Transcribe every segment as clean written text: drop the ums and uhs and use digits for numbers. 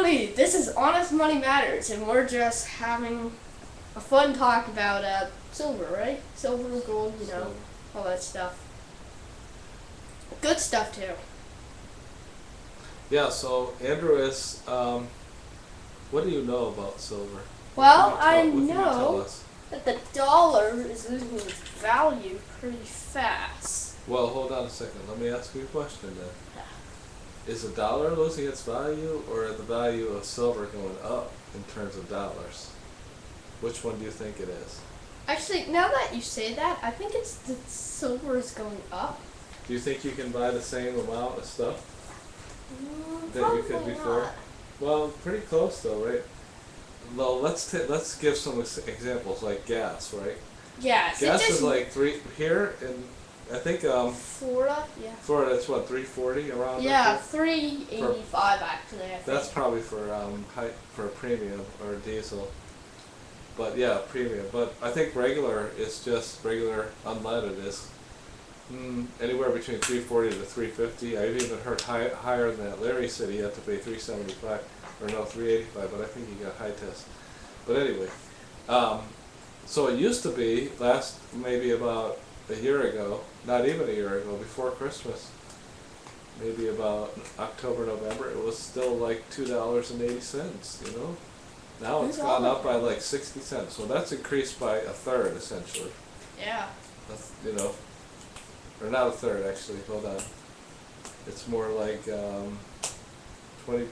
everybody, this is Honest Money Matters, and we're just having a fun talk about silver, right? Silver, gold, all that stuff. Good stuff too. Yeah, so Andrew is, what do you know about silver? Well, What can you tell us? that the dollar is losing its value pretty fast. Well, hold on a second. Let me ask you a question then. Is the dollar losing its value, or the value of silver going up in terms of dollars? Which one do you think it is? Actually, now that you say that, I think it's the silver is going up. Do you think you can buy the same amount of stuff that you could Probably before? not. Well, pretty close though, right? Well, let's give some examples, like gas, right? Yes, Gas is like here in, I think Florida, yeah. Florida, it's what, 340 around? Yeah, there? $3.85 actually. I think. That's probably for for premium or diesel. But yeah, premium. But I think regular is just regular unleaded is anywhere between 340 to 350. I've even heard higher than that. Larry said he had to pay 375 or no 385, but I think he got high test. But anyway, so it used to be maybe about a year ago, not even a year ago, before Christmas, maybe about October, November, it was still like $2.80, you know? Now it's gone up by like 60 cents, so that's increased by a third, essentially. Yeah. That's, or not a third, actually, hold on. It's more like 20,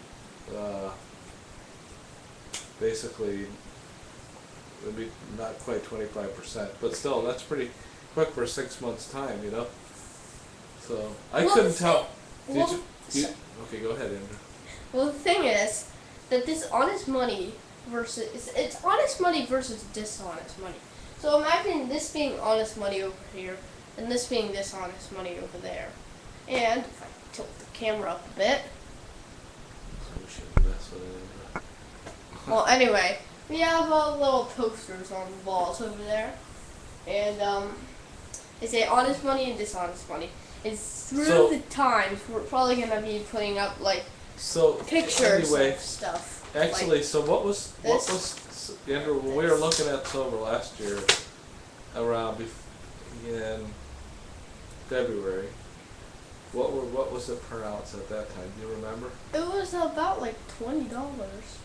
basically, maybe not quite 25%, but still, that's pretty quick for 6 months' time, you know? So, I couldn't tell. Okay, go ahead, Andrew. Well, the thing is that this honest money it's honest money versus dishonest money. So imagine this being honest money over here, and this being dishonest money over there. And if I tilt the camera up a bit. We shouldn't mess with it, Andrew. Well, anyway, we have little posters on the walls over there, and they say honest money and dishonest money. And through the times, we're probably gonna be putting up like pictures of stuff. Actually, like so what was Andrew, when we were looking at silver last year, around in February, what was it per ounce at that time? Do you remember? It was about like $20, right?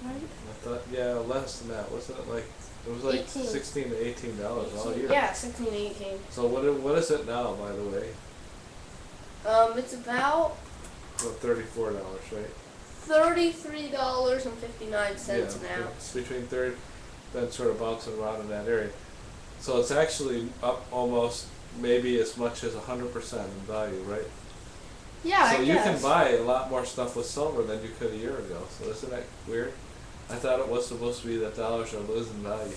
I thought, yeah, less than that, wasn't it? Like it was like 18. $16 to $18 all year. Yeah, 16, 18. So what is it now, by the way? It's about $34, right? $33.59 an ounce. It's between 30, then sort of bouncing around in that area. So it's actually up almost maybe as much as 100% in value, right? Yeah, so I you guess. can buy a lot more stuff with silver than you could a year ago. So isn't that weird? I thought it was supposed to be that dollars are losing value.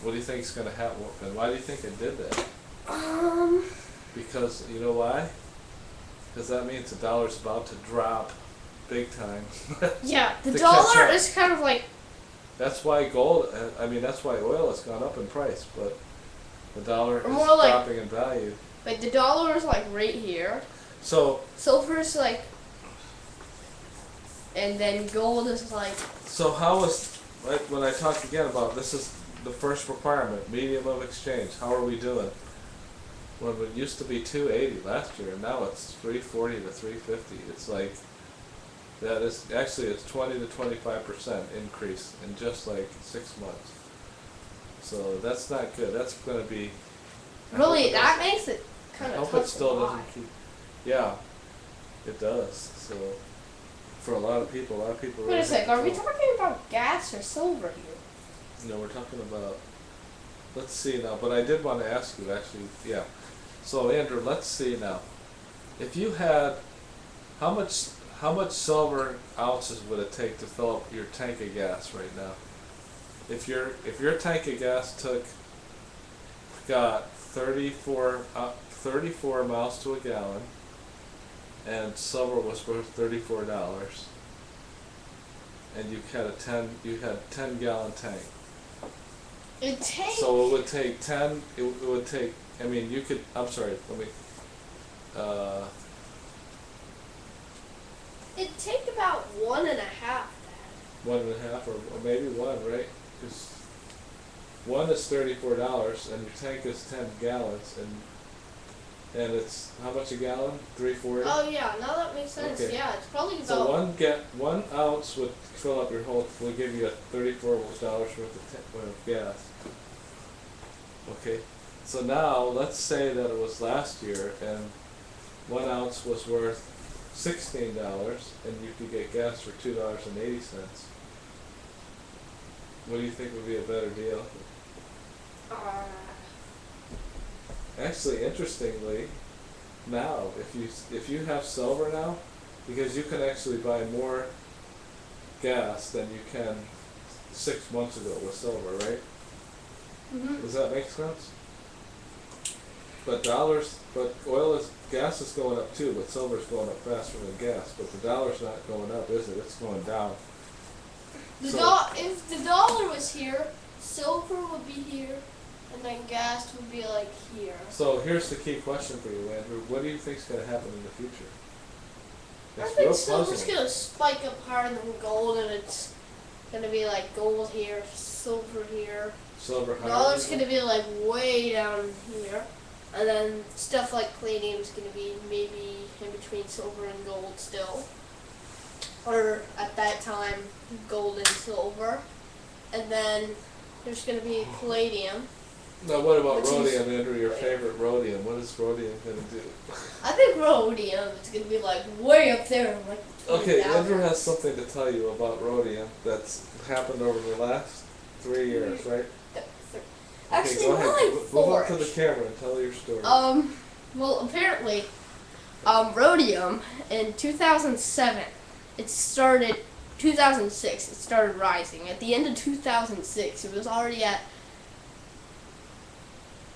What do you think is going to happen? And why do you think it did that? Because, you know why? Because that means the dollar's about to drop big time. Yeah, the dollar is kind of like... That's why that's why oil has gone up in price, but the dollar is dropping in value. Like the dollar is like right here. So silver's like, and then gold is like. So how is, like when I talk again about this is the first requirement, medium of exchange. How are we doing? When it used to be 280 last year, and now it's 340 to 350. It's like that is actually it's 20 to 25% increase in just like 6 months. So that's not good. That's going to be. Really, that makes it kind of tough. I hope it still doesn't keep. Yeah, it does. So for a lot of people Wait a sec. Are we talking about gas or silver here? No, we're talking about. Let's see now. But I did want to ask you actually. Yeah. So Andrew, let's see now. If you had, how much silver ounces would it take to fill up your tank of gas right now? If your tank of gas got 34 miles to a gallon, and silver was worth $34, and you had 10 gallon tank. So it would take 10. It would take. I mean, you could. I'm sorry. Let me. It'd take about 1.5 1.5 or maybe 1, right? Because 1 is $34 and your tank is 10 gallons and it's how much a gallon? 340. Oh yeah, now that makes sense. Okay. Yeah, it's probably about. So 1 ounce would fill up your whole. Will give you a $34 worth of gas. Okay. So now let's say that it was last year and 1 ounce was worth $16 and you could get gas for $2.80. What do you think would be a better deal? Actually, interestingly, now if you have silver now, because you can actually buy more gas than you can 6 months ago with silver, right? Mm-hmm. Does that make sense? But gas is going up too, but silver's going up faster than gas. But the dollar's not going up, is it? It's going down. If the dollar was here, silver would be here, and then gas would be like here. So here's the key question for you, Andrew. What do you think's going to happen in the future? I think silver's going to spike up higher than gold, and it's going to be like gold here, silver here. Silver higher. Dollar's going to be like way down here. And then stuff like palladium is going to be maybe in between silver and gold still. Or at that time, gold and silver. And then there's going to be palladium. Now what about rhodium, Andrew, your favorite rhodium? What is rhodium going to do? I think rhodium is going to be like way up there. Like Okay, Andrew has something to tell you about rhodium that's happened over the last 3 years, right? Actually, okay, go ahead. really Move up to the camera and tell your story. Well, apparently, rhodium in 2007, it started, 2006, it started rising. At the end of 2006, it was already at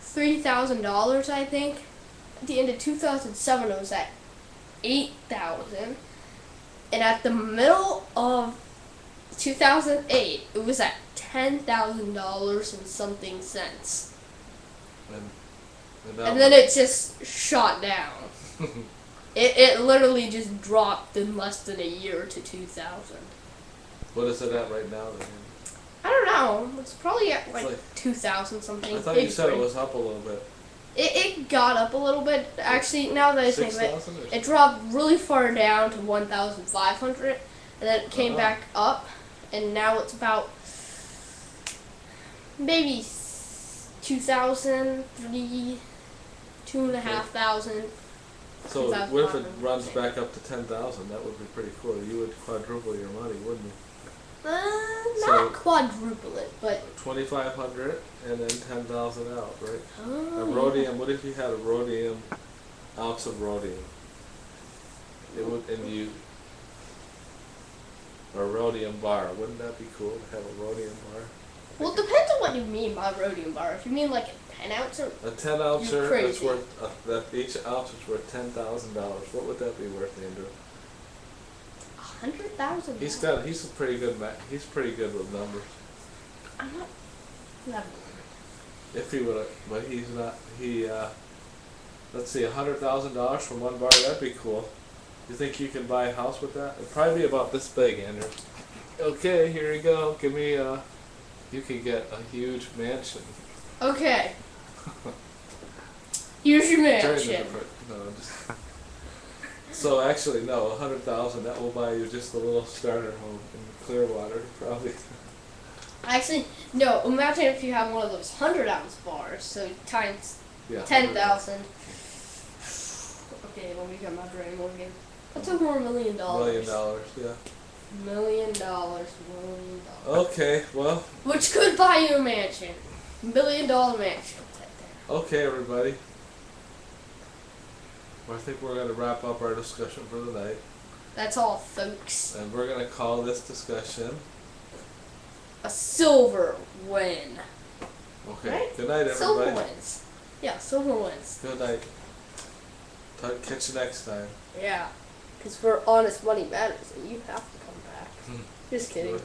$3,000, I think. At the end of 2007, it was at $8,000. And at the middle of 2008, it was at $10,000 and something cents. And then it just shot down. it literally just dropped in less than a year to 2,000. What is it at right now then? I don't know. It's probably at like 2,000 something. I thought you said it was up a little bit. It got up a little bit. Actually, now that I think of it, it dropped really far down to 1,500, and then it came back up, and now it's about maybe 2,000, 2,500. So what if it runs back up to 10,000? That would be pretty cool. You would quadruple your money, wouldn't you? Not quadruple it, but 2,500 and then 10,000 out, right? Oh, a rhodium. What if you had a rhodium ounce of rhodium? It would, or a rhodium bar. Wouldn't that be cool to have a rhodium bar? Well, it depends on what you mean by rhodium bar. If you mean like a 10 ouncer, a 10 ouncer that's worth that each ounce is worth $10,000. What would that be worth, Andrew? 100,000. He's pretty good with numbers. I'm not. If he would, but he's not. Let's see, $100,000 from one bar. That'd be cool. You think you can buy a house with that? It'd probably be about this big, Andrew. Okay, here you go. Give me you can get a huge mansion. Okay. Here's your mansion. So actually, no, 100,000. That will buy you just a little starter home in Clearwater, probably. Actually, no. Imagine if you have one of those 100-ounce bars. So times 10,000. Okay, let me get my brain moving. That's over $1 million. $1 million, yeah. $1 million. Okay, well. Which could buy you a mansion. $1 million mansion. Okay, everybody. Well, I think we're going to wrap up our discussion for the night. That's all, folks. And we're going to call this discussion a silver win. Okay. Right? Good night, everybody. Silver wins. Yeah, silver wins. Good night. Catch you next time. Yeah, because for Honest Money Matters, and you have to come back. Just kidding.